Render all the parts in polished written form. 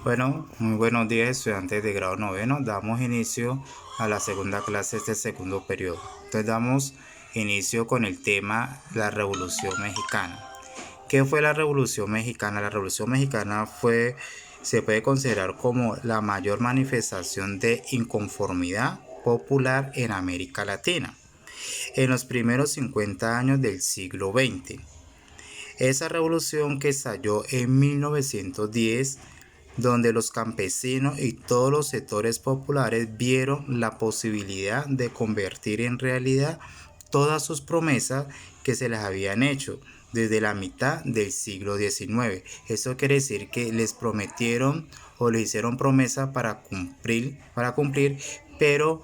Bueno, muy buenos días estudiantes de grado noveno. Damos inicio a la segunda clase de este segundo periodo. Entonces damos inicio con el tema la Revolución Mexicana. ¿Qué fue la Revolución Mexicana? La Revolución Mexicana se puede considerar como la mayor manifestación de inconformidad popular en América Latina en los primeros 50 años del siglo XX. Esa revolución que estalló en 1910, donde los campesinos y todos los sectores populares vieron la posibilidad de convertir en realidad todas sus promesas que se les habían hecho desde la mitad del siglo XIX. Eso quiere decir que les prometieron o les hicieron promesa para cumplir, pero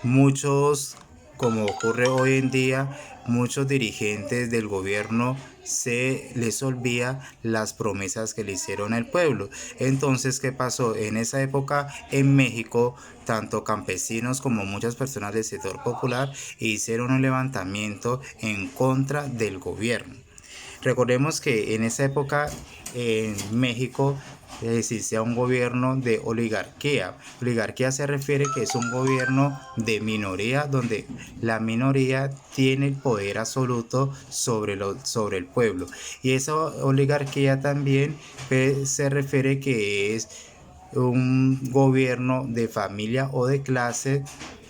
muchos, como ocurre hoy en día, muchos dirigentes del gobierno se les olvida las promesas que le hicieron al pueblo. Entonces, ¿qué pasó? En esa época en México, tanto campesinos como muchas personas del sector popular hicieron un levantamiento en contra del gobierno. Recordemos que en esa época en México existía un gobierno de oligarquía. Oligarquía se refiere que es un gobierno de minoría donde la minoría tiene el poder absoluto sobre el pueblo. Y esa oligarquía también se refiere que es un gobierno de familia o de clase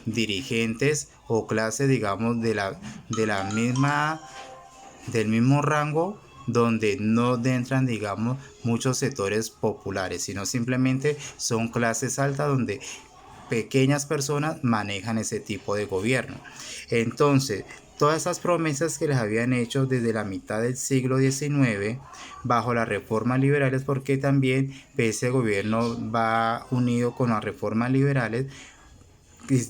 dirigentes o clase, digamos, de la misma del mismo rango, donde no entran, digamos, muchos sectores populares, sino simplemente son clases altas donde pequeñas personas manejan ese tipo de gobierno. Entonces, todas esas promesas que les habían hecho desde la mitad del siglo XIX bajo las reformas liberales, porque también ese gobierno va unido con las reformas liberales,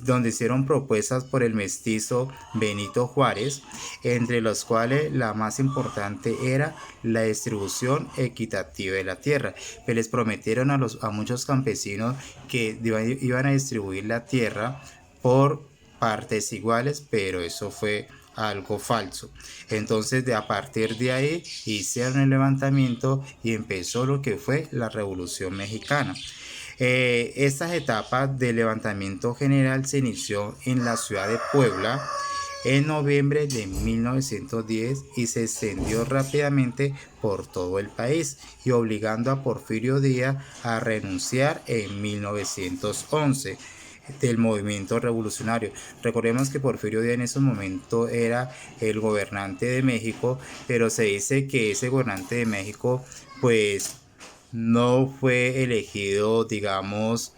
donde hicieron propuestas por el mestizo Benito Juárez, entre los cuales la más importante era la distribución equitativa de la tierra. Pues les prometieron a muchos campesinos que iban a distribuir la tierra por partes iguales, pero eso fue algo falso. Entonces, a partir de ahí hicieron el levantamiento y empezó lo que fue la Revolución Mexicana. Estas etapas de levantamiento general se inició en la ciudad de Puebla en noviembre de 1910 y se extendió rápidamente por todo el país y obligando a Porfirio Díaz a renunciar en 1911 del movimiento revolucionario. Recordemos que Porfirio Díaz en ese momento era el gobernante de México, pero se dice que ese gobernante de México pues no fue elegido, digamos,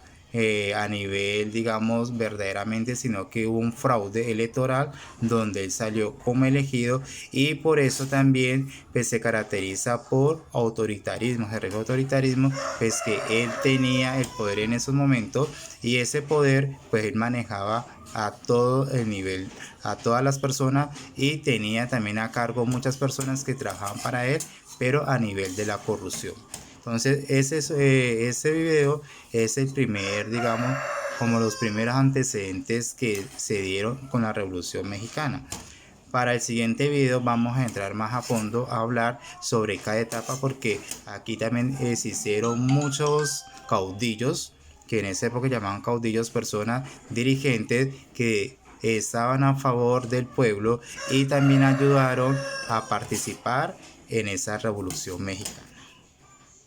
a nivel, digamos, verdaderamente, sino que hubo un fraude electoral donde él salió como elegido y por eso también pues, se caracteriza por autoritarismo, se refiere a autoritarismo, pues que él tenía el poder en esos momentos y ese poder pues él manejaba a todo el nivel, a todas las personas y tenía también a cargo muchas personas que trabajaban para él, pero a nivel de la corrupción. Entonces, ese video es el primer, digamos, como los primeros antecedentes que se dieron con la Revolución Mexicana. Para el siguiente video vamos a entrar más a fondo a hablar sobre cada etapa porque aquí también existieron muchos caudillos, que en esa época llamaban caudillos, personas dirigentes que estaban a favor del pueblo y también ayudaron a participar en esa Revolución Mexicana.